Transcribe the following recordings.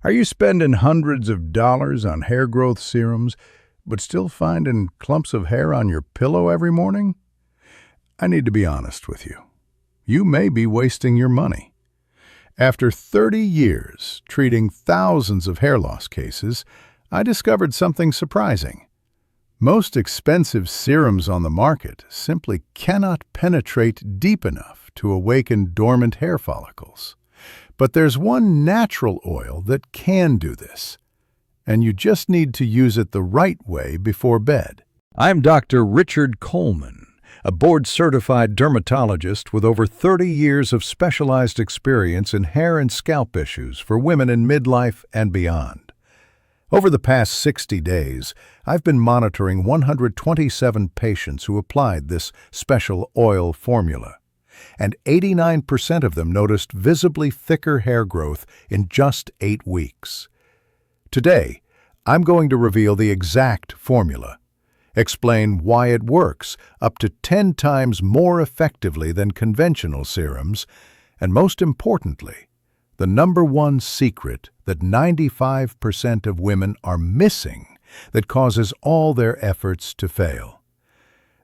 Are you spending hundreds of dollars on hair growth serums, but still finding clumps of hair on your pillow every morning? I need to be honest with you. You may be wasting your money. After 30 years treating thousands of hair loss cases, I discovered something surprising. Most expensive serums on the market simply cannot penetrate deep enough to awaken dormant hair follicles. But there's one natural oil that can do this, and you just need to use it the right way before bed. I'm Dr. Richard Coleman, a board-certified dermatologist with over 30 years of specialized experience in hair and scalp issues for women in midlife and beyond. Over the past 60 days, I've been monitoring 127 patients who applied this special oil formula, and 89% of them noticed visibly thicker hair growth in just 8 weeks. Today, I'm going to reveal the exact formula, explain why it works up to 10 times more effectively than conventional serums, and most importantly, the #1 secret that 95% of women are missing that causes all their efforts to fail.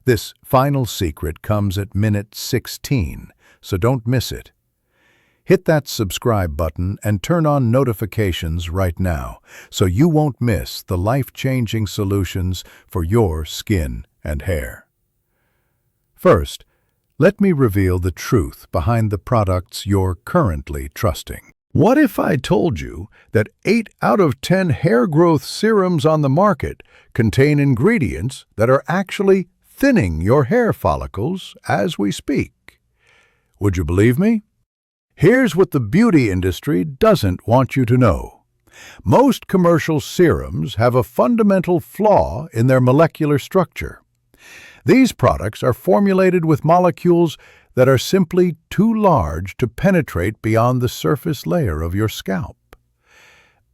This final secret comes at minute 16, so don't miss it. Hit that subscribe button and turn on notifications right now so you won't miss the life-changing solutions for your skin and hair. First, let me reveal the truth behind the products you're currently trusting. What if I told you that 8 out of 10 hair growth serums on the market contain ingredients that are actually thinning your hair follicles as we speak? Would you believe me? Here's what the beauty industry doesn't want you to know. Most commercial serums have a fundamental flaw in their molecular structure. These products are formulated with molecules that are simply too large to penetrate beyond the surface layer of your scalp.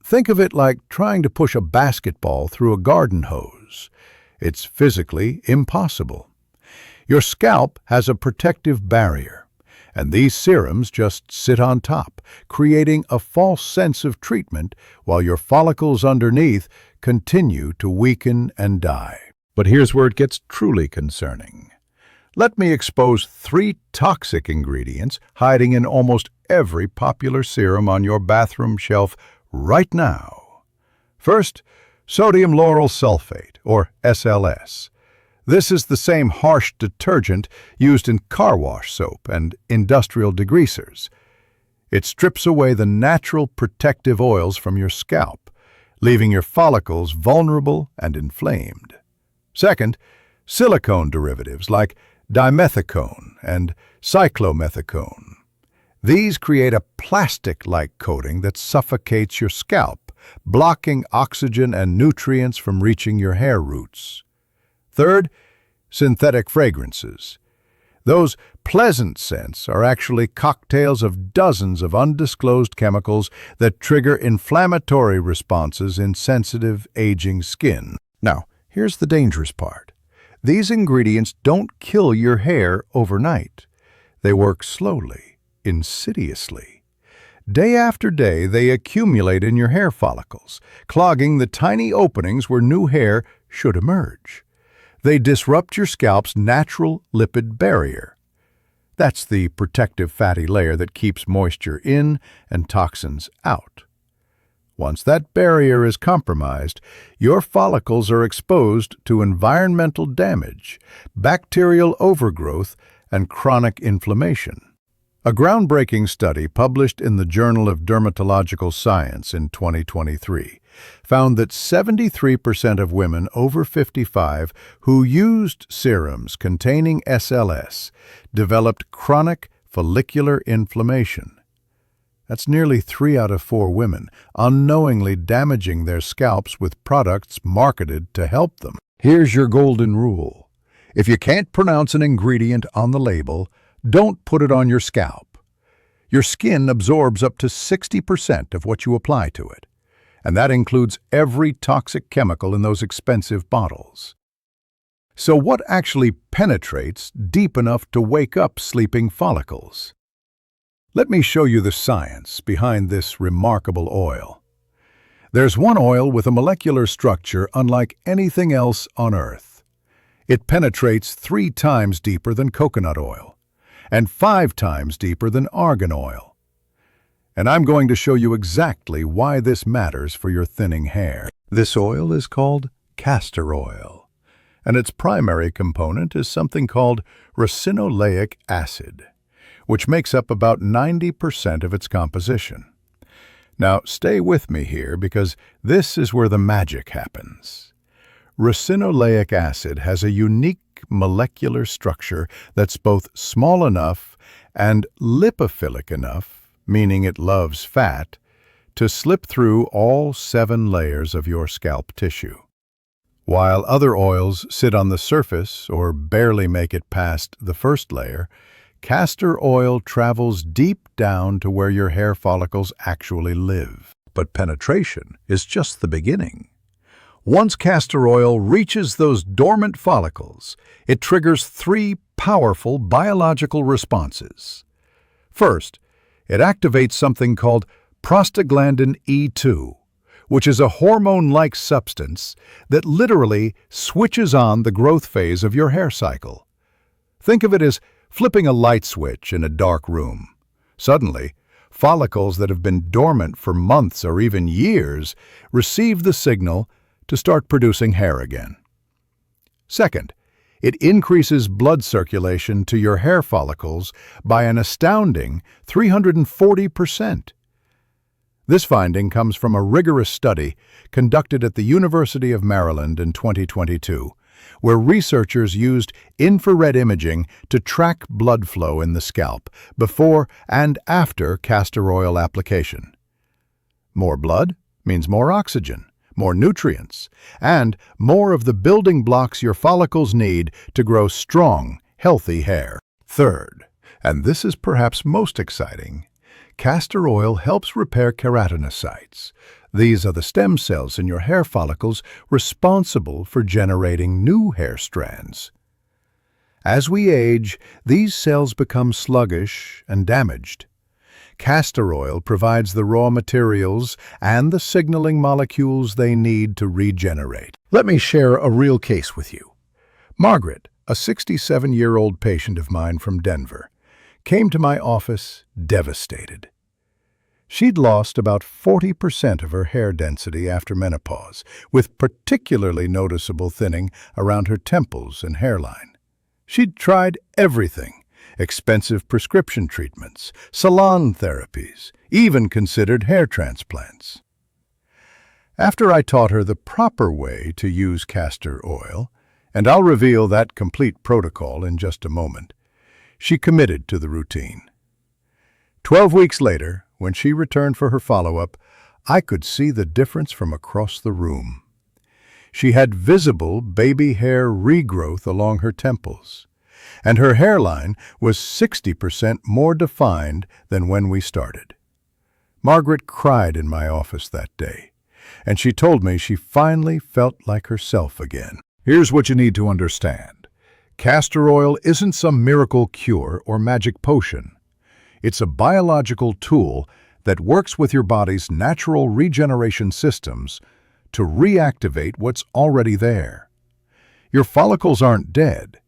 Think of it like trying to push a basketball through a garden hose. It's physically impossible. Your scalp has a protective barrier, and these serums just sit on top, creating a false sense of treatment while your follicles underneath continue to weaken and die. But here's where it gets truly concerning. Let me expose 3 toxic ingredients hiding in almost every popular serum on your bathroom shelf right now. First, sodium lauryl sulfate, or SLS. This is the same harsh detergent used in car wash soap and industrial degreasers. It strips away the natural protective oils from your scalp, leaving your follicles vulnerable and inflamed. Second, silicone derivatives like dimethicone and cyclomethicone. These create a plastic-like coating that suffocates your scalp, blocking oxygen and nutrients from reaching your hair roots. Third, synthetic fragrances. Those pleasant scents are actually cocktails of dozens of undisclosed chemicals that trigger inflammatory responses in sensitive, aging skin. Now, here's the dangerous part. These ingredients don't kill your hair overnight. They work slowly, insidiously. Day after day, they accumulate in your hair follicles, clogging the tiny openings where new hair should emerge. They disrupt your scalp's natural lipid barrier. That's the protective fatty layer that keeps moisture in and toxins out. Once that barrier is compromised, your follicles are exposed to environmental damage, bacterial overgrowth, and chronic inflammation. A groundbreaking study published in the Journal of Dermatological Science in 2023 found that 73% of women over 55 who used serums containing SLS developed chronic follicular inflammation. That's nearly 3 out of 4 women unknowingly damaging their scalps with products marketed to help them. Here's your golden rule. If you can't pronounce an ingredient on the label, don't put it on your scalp. Your skin absorbs up to 60% of what you apply to it, and that includes every toxic chemical in those expensive bottles. So what actually penetrates deep enough to wake up sleeping follicles? Let me show you the science behind this remarkable oil. There's one oil with a molecular structure unlike anything else on Earth. It penetrates 3 times deeper than coconut oil and 5 times deeper than argan oil. And I'm going to show you exactly why this matters for your thinning hair. This oil is called castor oil, and its primary component is something called ricinoleic acid, which makes up about 90% of its composition. Now, stay with me here because this is where the magic happens. Ricinoleic acid has a unique molecular structure that's both small enough and lipophilic enough, meaning it loves fat, to slip through all 7 layers of your scalp tissue. While other oils sit on the surface or barely make it past the first layer, castor oil travels deep down to where your hair follicles actually live. But penetration is just the beginning. Once castor oil reaches those dormant follicles, it triggers 3 powerful biological responses. First, it activates something called prostaglandin E2, which is a hormone-like substance that literally switches on the growth phase of your hair cycle. Think of it as flipping a light switch in a dark room. Suddenly, follicles that have been dormant for months or even years receive the signal to start producing hair again. Second, it increases blood circulation to your hair follicles by an astounding 340%. This finding comes from a rigorous study conducted at the University of Maryland in 2022, where researchers used infrared imaging to track blood flow in the scalp before and after castor oil application. More blood means more oxygen, more nutrients, and more of the building blocks your follicles need to grow strong, healthy hair. Third, and this is perhaps most exciting, castor oil helps repair keratinocytes. These are the stem cells in your hair follicles responsible for generating new hair strands. As we age, these cells become sluggish and damaged. Castor oil provides the raw materials and the signaling molecules they need to regenerate. Let me share a real case with you. Margaret, a 67-year-old patient of mine from Denver, came to my office devastated. She'd lost about 40% of her hair density after menopause, with particularly noticeable thinning around her temples and hairline. She'd tried everything. Expensive prescription treatments, salon therapies, even considered hair transplants. After I taught her the proper way to use castor oil, and I'll reveal that complete protocol in just a moment, she committed to the routine. 12 weeks later, when she returned for her follow-up, I could see the difference from across the room. She had visible baby hair regrowth along her temples, and her hairline was 60% more defined than when we started. Margaret cried in my office that day, and she told me she finally felt like herself again. Here's what you need to understand. Castor oil isn't some miracle cure or magic potion. It's a biological tool that works with your body's natural regeneration systems to reactivate what's already there. Your follicles aren't dead.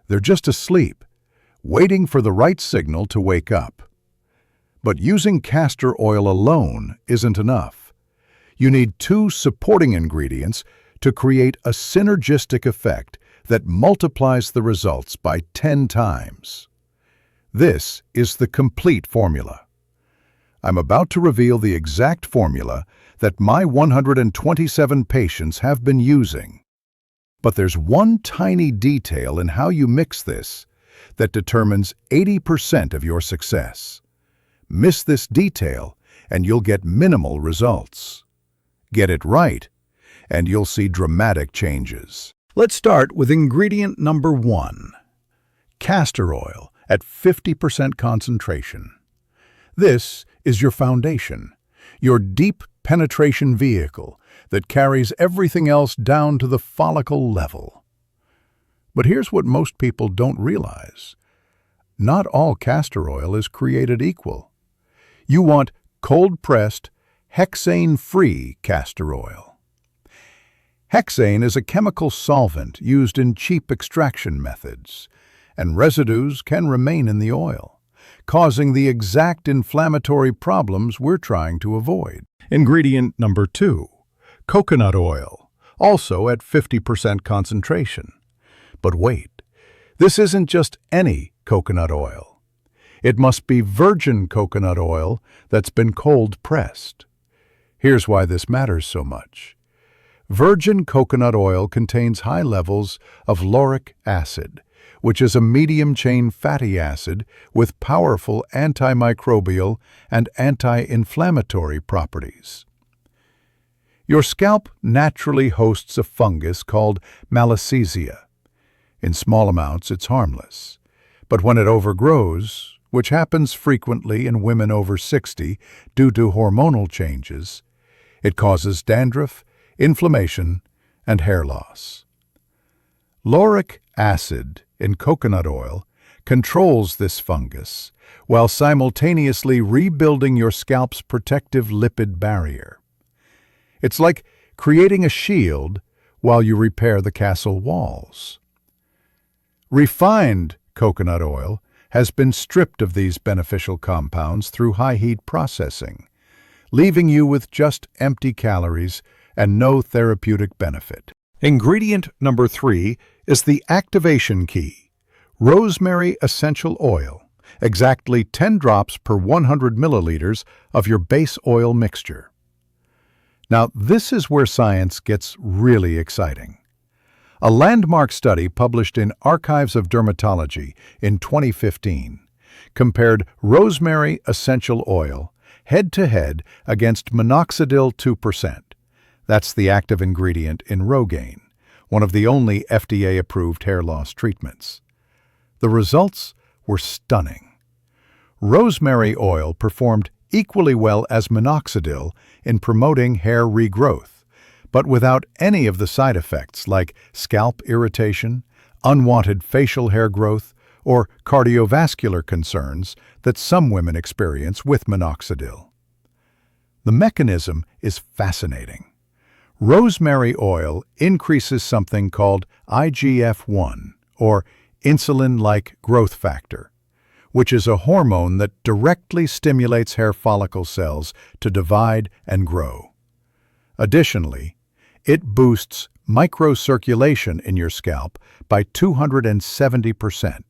They're just asleep, waiting for the right signal to wake up. But using castor oil alone isn't enough. You need 2 supporting ingredients to create a synergistic effect that multiplies the results by 10 times. This is the complete formula. I'm about to reveal the exact formula that my 127 patients have been using. But there's one tiny detail in how you mix this that determines 80% of your success. Miss this detail and you'll get minimal results. Get it right, and you'll see dramatic changes. Let's start with ingredient number 1, castor oil at 50% concentration. This is your foundation, your deep penetration vehicle that carries everything else down to the follicle level. But here's what most people don't realize. Not all castor oil is created equal. You want cold-pressed, hexane-free castor oil. Hexane is a chemical solvent used in cheap extraction methods, and residues can remain in the oil, causing the exact inflammatory problems we're trying to avoid. Ingredient number 2, coconut oil, also at 50% concentration. But wait, this isn't just any coconut oil. It must be virgin coconut oil that's been cold-pressed. Here's why this matters so much. Virgin coconut oil contains high levels of lauric acid, which is a medium-chain fatty acid with powerful antimicrobial and anti-inflammatory properties. Your scalp naturally hosts a fungus called malassezia. In small amounts, it's harmless. But when it overgrows, which happens frequently in women over 60 due to hormonal changes, it causes dandruff, inflammation, and hair loss. Lauric acid in coconut oil controls this fungus while simultaneously rebuilding your scalp's protective lipid barrier. It's like creating a shield while you repair the castle walls. Refined coconut oil has been stripped of these beneficial compounds through high-heat processing, leaving you with just empty calories and no therapeutic benefit. Ingredient number 3 is the activation key, rosemary essential oil, exactly 10 drops per 100 milliliters of your base oil mixture. Now, this is where science gets really exciting. A landmark study published in Archives of Dermatology in 2015 compared rosemary essential oil head-to-head against minoxidil 2%. That's the active ingredient in Rogaine, one of the only FDA-approved hair loss treatments. The results were stunning. Rosemary oil performed equally well as minoxidil in promoting hair regrowth, but without any of the side effects like scalp irritation, unwanted facial hair growth, or cardiovascular concerns that some women experience with minoxidil. The mechanism is fascinating. Rosemary oil increases something called IGF-1, or insulin-like growth factor, which is a hormone that directly stimulates hair follicle cells to divide and grow. Additionally, it boosts microcirculation in your scalp by 270%,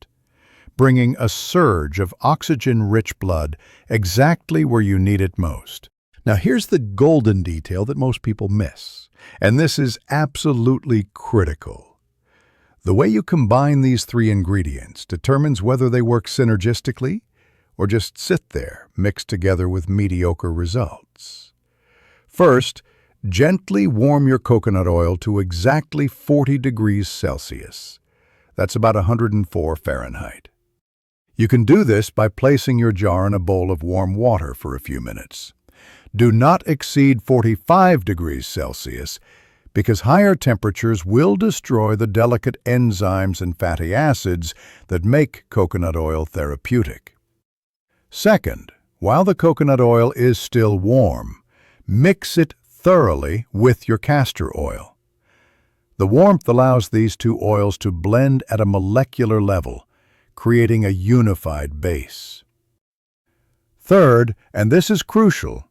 bringing a surge of oxygen-rich blood exactly where you need it most. Now here's the golden detail that most people miss, and this is absolutely critical. The way you combine these 3 ingredients determines whether they work synergistically or just sit there, mixed together with mediocre results. First, gently warm your coconut oil to exactly 40 degrees Celsius. That's about 104 Fahrenheit. You can do this by placing your jar in a bowl of warm water for a few minutes. Do not exceed 45 degrees Celsius because higher temperatures will destroy the delicate enzymes and fatty acids that make coconut oil therapeutic. Second, while the coconut oil is still warm, mix it thoroughly with your castor oil. The warmth allows these 2 oils to blend at a molecular level, creating a unified base. Third, and this is crucial,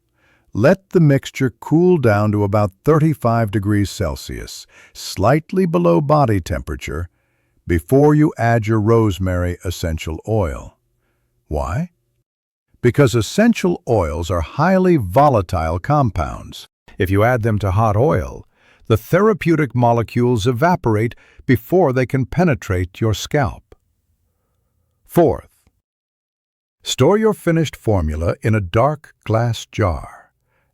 let the mixture cool down to about 35 degrees Celsius, slightly below body temperature, before you add your rosemary essential oil. Why? Because essential oils are highly volatile compounds. If you add them to hot oil, the therapeutic molecules evaporate before they can penetrate your scalp. Fourth, store your finished formula in a dark glass jar.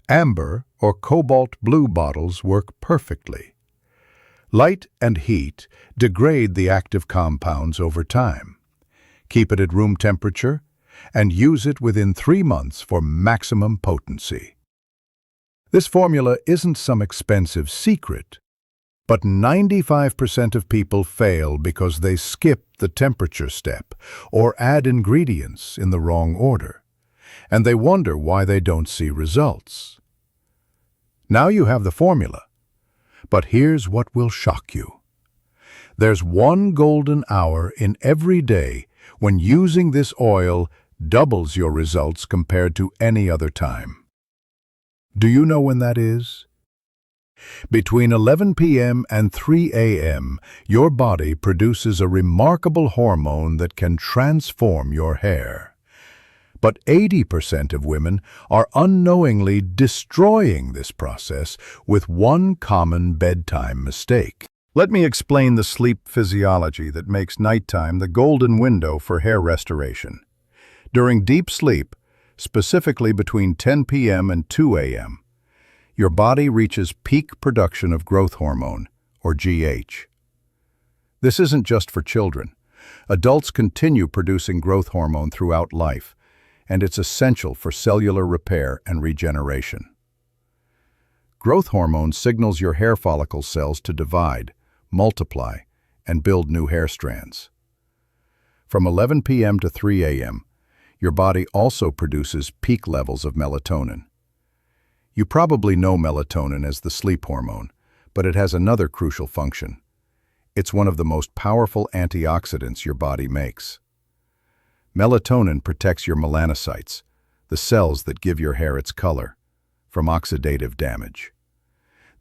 Amber or cobalt blue bottles work perfectly. Light and heat degrade the active compounds over time. Keep it at room temperature and use it within 3 months for maximum potency. This formula isn't some expensive secret, but 95% of people fail because they skip the temperature step or add ingredients in the wrong order, and they wonder why they don't see results. Now you have the formula. But here's what will shock you. There's one golden hour in every day when using this oil doubles your results compared to any other time. Do you know when that is? Between 11 p.m. and 3 a.m., your body produces a remarkable hormone that can transform your hair. But 80% of women are unknowingly destroying this process with one common bedtime mistake. Let me explain the sleep physiology that makes nighttime the golden window for hair restoration. During deep sleep, specifically between 10 p.m. and 2 a.m., your body reaches peak production of growth hormone, or GH. This isn't just for children. Adults continue producing growth hormone throughout life, and it's essential for cellular repair and regeneration. Growth hormone signals your hair follicle cells to divide, multiply, and build new hair strands. From 11 p.m. to 3 a.m., your body also produces peak levels of melatonin. You probably know melatonin as the sleep hormone, but it has another crucial function. It's one of the most powerful antioxidants your body makes. Melatonin protects your melanocytes, the cells that give your hair its color, from oxidative damage.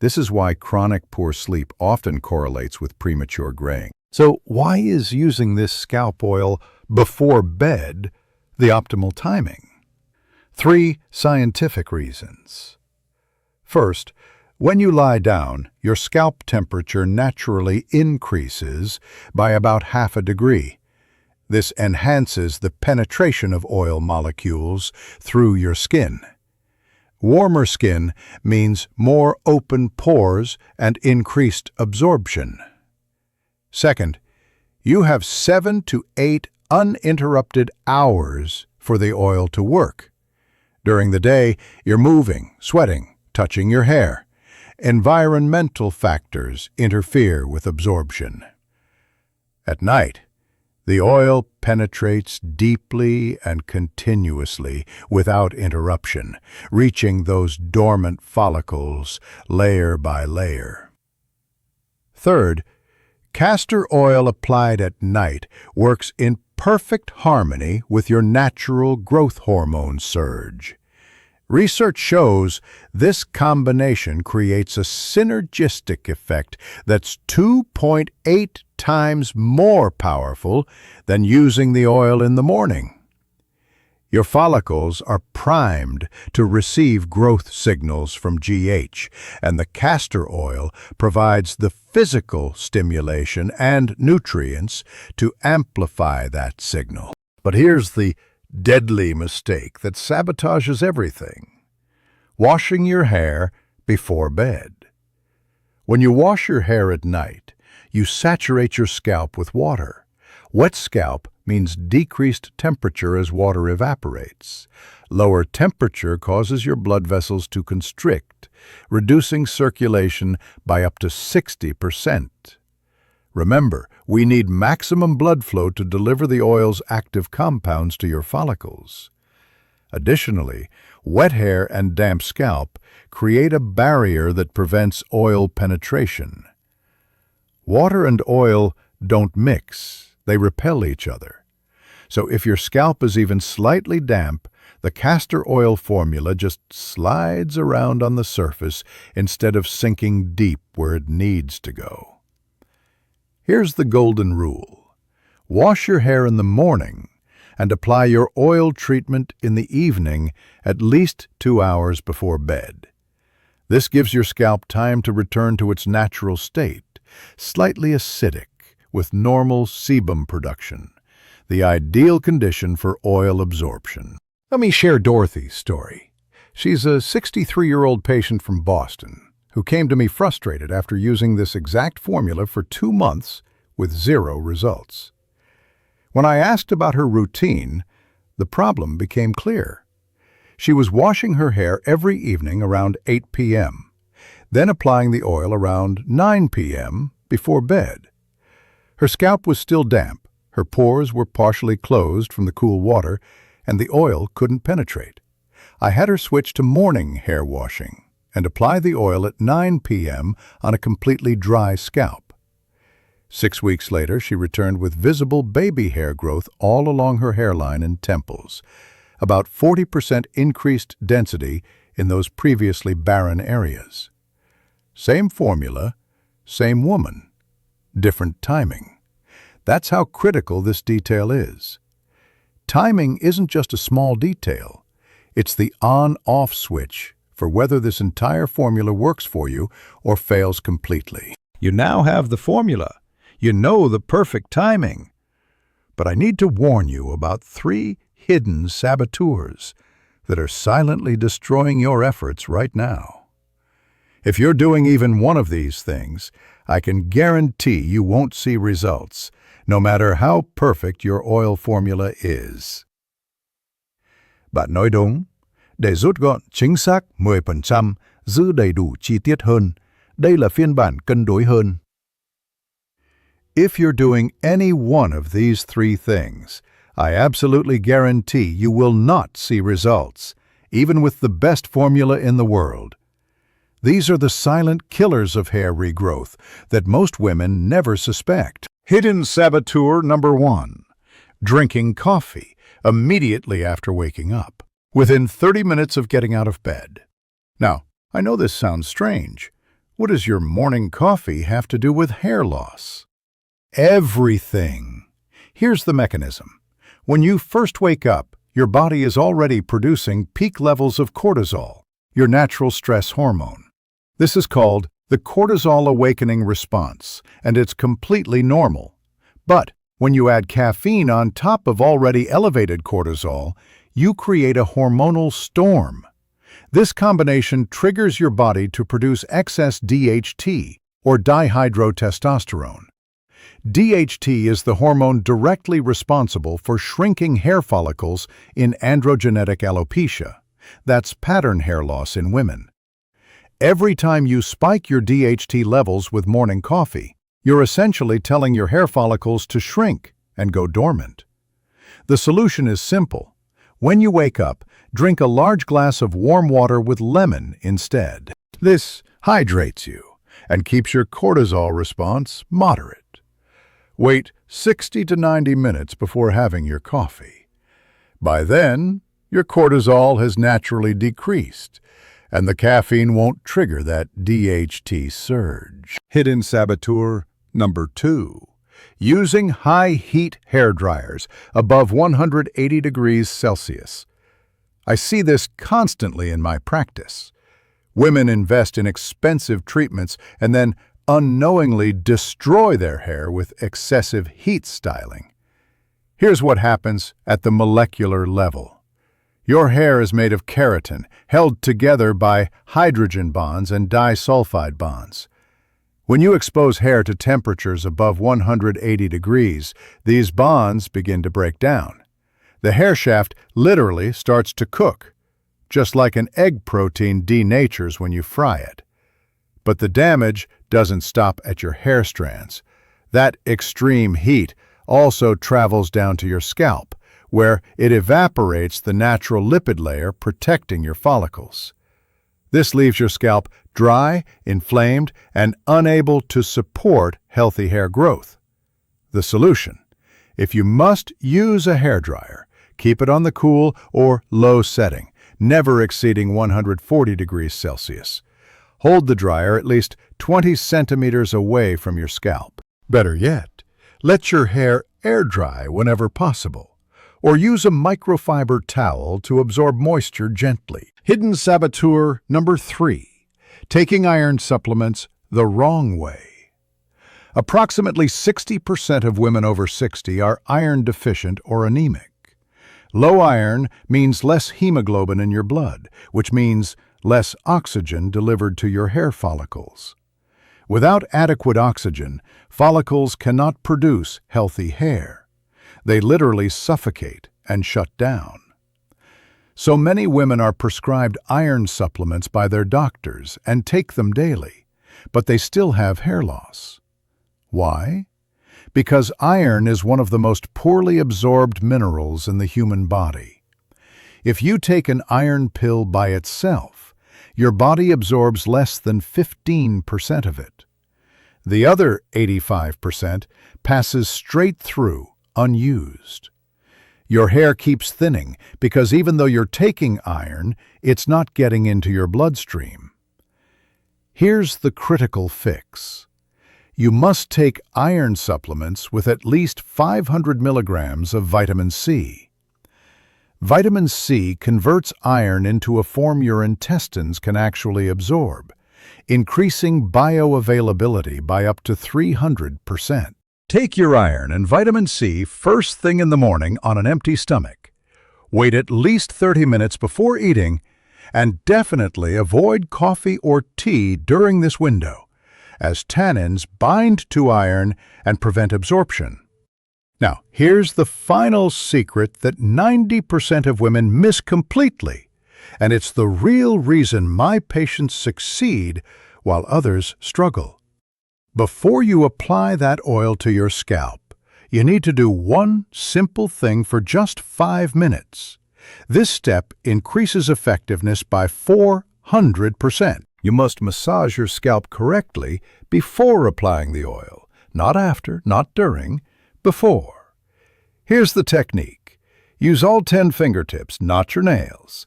This is why chronic poor sleep often correlates with premature graying. So why is using this scalp oil before bed the optimal timing? 3 scientific reasons. First, when you lie down, your scalp temperature naturally increases by about half a degree. This enhances the penetration of oil molecules through your skin. Warmer skin means more open pores and increased absorption. Second, you have 7 to 8 uninterrupted hours for the oil to work. During the day, you're moving, sweating, touching your hair. Environmental factors interfere with absorption. At night, the oil penetrates deeply and continuously without interruption, reaching those dormant follicles layer by layer. Third, castor oil applied at night works in perfect harmony with your natural growth hormone surge. Research shows this combination creates a synergistic effect that's 2.8 times more powerful than using the oil in the morning. Your follicles are primed to receive growth signals from GH, and the castor oil provides the physical stimulation and nutrients to amplify that signal. But here's the deadly mistake that sabotages everything: washing your hair before bed. When you wash your hair at night, you saturate your scalp with water. Wet scalp means decreased temperature as water evaporates. Lower temperature causes your blood vessels to constrict, reducing circulation by up to 60%. Remember, we need maximum blood flow to deliver the oil's active compounds to your follicles. Additionally, wet hair and damp scalp create a barrier that prevents oil penetration. Water and oil don't mix, they repel each other. So if your scalp is even slightly damp, the castor oil formula just slides around on the surface instead of sinking deep where it needs to go. Here's the golden rule: wash your hair in the morning and apply your oil treatment in the evening at least 2 hours before bed. This gives your scalp time to return to its natural state, slightly acidic, with normal sebum production, the ideal condition for oil absorption. Let me share Dorothy's story. She's a 63-year-old patient from Boston who came to me frustrated after using this exact formula for 2 months with 0 results. When I asked about her routine, the problem became clear. She was washing her hair every evening around 8 p.m., then applying the oil around 9 p.m. before bed. Her scalp was still damp, her pores were partially closed from the cool water, and the oil couldn't penetrate. I had her switch to morning hair washing, and apply the oil at 9 p.m. on a completely dry scalp. 6 weeks later, she returned with visible baby hair growth all along her hairline and temples, about 40% increased density in those previously barren areas. Same formula, same woman, different timing. That's how critical this detail is. Timing isn't just a small detail. It's the on-off switch for whether this entire formula works for you or fails completely. You now have the formula. You know the perfect timing. But I need to warn you about 3 hidden saboteurs that are silently destroying your efforts right now. If you're doing even one of these things, I can guarantee you won't see results, no matter how perfect your oil formula is. Bạn nói đúng. Để rút gọn chính xác 10%, giữ đầy đủ chi tiết hơn, đây là phiên bản cân đối hơn. If you're doing any one of these 3 things, I absolutely guarantee you will not see results, even with the best formula in the world. These are the silent killers of hair regrowth that most women never suspect. Hidden saboteur number 1. Drinking coffee immediately after waking up, within 30 minutes of getting out of bed. Now, I know this sounds strange. What does your morning coffee have to do with hair loss? Everything. Here's the mechanism. When you first wake up, your body is already producing peak levels of cortisol, your natural stress hormone. This is called the cortisol awakening response, and it's completely normal. But when you add caffeine on top of already elevated cortisol, you create a hormonal storm. This combination triggers your body to produce excess DHT, or dihydrotestosterone. DHT is the hormone directly responsible for shrinking hair follicles in androgenetic alopecia. That's pattern hair loss in women. Every time you spike your DHT levels with morning coffee, you're essentially telling your hair follicles to shrink and go dormant. The solution is simple. When you wake up, drink a large glass of warm water with lemon instead. This hydrates you and keeps your cortisol response moderate. Wait 60 to 90 minutes before having your coffee. By then, your cortisol has naturally decreased, and the caffeine won't trigger that DHT surge. Hidden saboteur number 2. Using high-heat hair dryers above 180 degrees Celsius. I see this constantly in my practice. Women invest in expensive treatments and then unknowingly destroy their hair with excessive heat styling. Here's what happens at the molecular level. Your hair is made of keratin, held together by hydrogen bonds and disulfide bonds. When you expose hair to temperatures above 180 degrees, these bonds begin to break down. The hair shaft literally starts to cook, just like an egg protein denatures when you fry it. But the damage doesn't stop at your hair strands. That extreme heat also travels down to your scalp, where it evaporates the natural lipid layer protecting your follicles. This leaves your scalp dry, inflamed, and unable to support healthy hair growth. The solution: if you must use a hairdryer, keep it on the cool or low setting, never exceeding 140 degrees Celsius. Hold the dryer at least 20 centimeters away from your scalp. Better yet, let your hair air dry whenever possible, or use a microfiber towel to absorb moisture gently. Hidden saboteur number 3. Taking iron supplements the wrong way. Approximately 60% of women over 60 are iron deficient or anemic. Low iron means less hemoglobin in your blood, which means less oxygen delivered to your hair follicles. Without adequate oxygen, follicles cannot produce healthy hair. They literally suffocate and shut down. So many women are prescribed iron supplements by their doctors and take them daily, but they still have hair loss. Why? Because iron is one of the most poorly absorbed minerals in the human body. If you take an iron pill by itself, your body absorbs less than 15% of it. The other 85% passes straight through, unused. Your hair keeps thinning because even though you're taking iron, it's not getting into your bloodstream. Here's the critical fix. You must take iron supplements with at least 500 milligrams of vitamin C. Vitamin C converts iron into a form your intestines can actually absorb, increasing bioavailability by up to 300%. Take your iron and vitamin C first thing in the morning on an empty stomach. Wait at least 30 minutes before eating, and definitely avoid coffee or tea during this window, as tannins bind to iron and prevent absorption. Now, here's the final secret that 90% of women miss completely, and it's the real reason my patients succeed while others struggle. Before you apply that oil to your scalp, you need to do one simple thing for just 5 minutes. This step increases effectiveness by 400%. You must massage your scalp correctly before applying the oil, not after, not during, before. Here's the technique. Use all 10 fingertips, not your nails.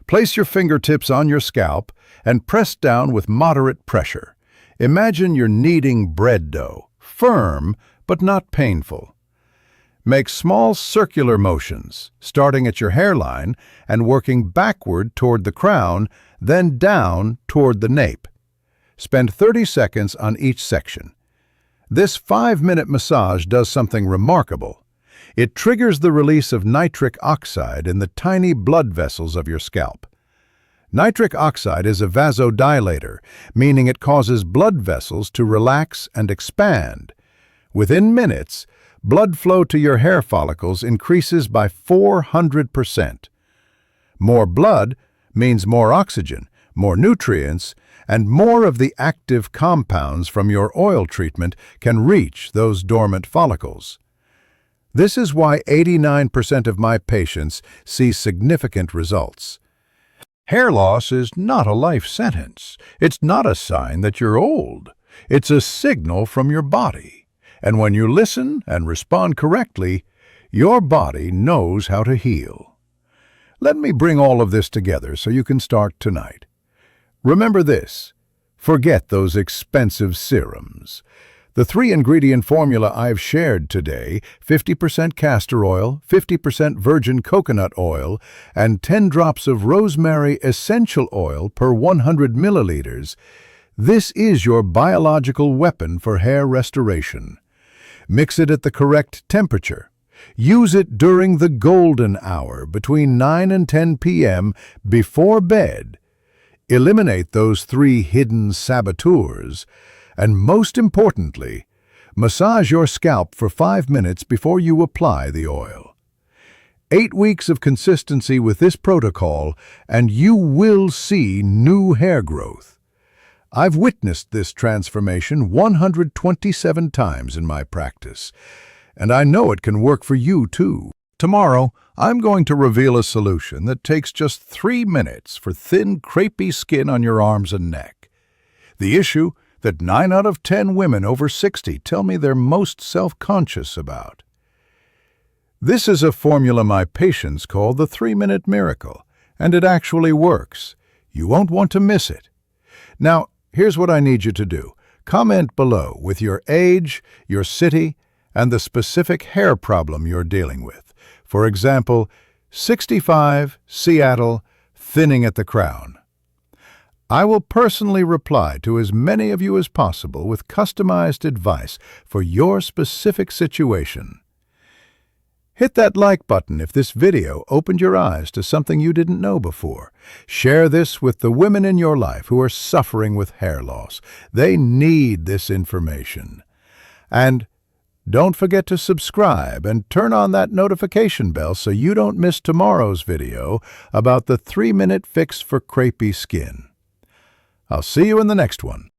Place your fingertips on your scalp and press down with moderate pressure. Imagine you're kneading bread dough, firm but not painful. Make small circular motions, starting at your hairline and working backward toward the crown, then down toward the nape. Spend 30 seconds on each section. This 5-minute massage does something remarkable. It triggers the release of nitric oxide in the tiny blood vessels of your scalp. Nitric oxide is a vasodilator, meaning it causes blood vessels to relax and expand. Within minutes, blood flow to your hair follicles increases by 400%. More blood means more oxygen, more nutrients, and more of the active compounds from your oil treatment can reach those dormant follicles. This is why 89% of my patients see significant results. Hair loss is not a life sentence. It's not a sign that you're old. It's a signal from your body. And when you listen and respond correctly, your body knows how to heal. Let me bring all of this together so you can start tonight. Remember this. Forget those expensive serums. The 3-ingredient formula I've shared today, 50% castor oil, 50% virgin coconut oil, and 10 drops of rosemary essential oil per 100 milliliters, this is your biological weapon for hair restoration. Mix it at the correct temperature. Use it during the golden hour between 9 and 10 p.m. before bed. Eliminate those 3 hidden saboteurs. And most importantly, massage your scalp for 5 minutes before you apply the oil. 8 weeks of consistency with this protocol, and you will see new hair growth. I've witnessed this transformation 127 times in my practice, and I know it can work for you too. Tomorrow, I'm going to reveal a solution that takes just 3 minutes for thin, crepey skin on your arms and neck. The issue that 9 out of 10 women over 60 tell me they're most self-conscious about. This is a formula my patients call the 3-minute miracle, and it actually works. You won't want to miss it. Now, here's what I need you to do. Comment below with your age, your city, and the specific hair problem you're dealing with. For example, 65, Seattle, thinning at the crown. I will personally reply to as many of you as possible with customized advice for your specific situation. Hit that like button if this video opened your eyes to something you didn't know before. Share this with the women in your life who are suffering with hair loss. They need this information. And don't forget to subscribe and turn on that notification bell so you don't miss tomorrow's video about the 3-minute fix for crepey skin. I'll see you in the next one.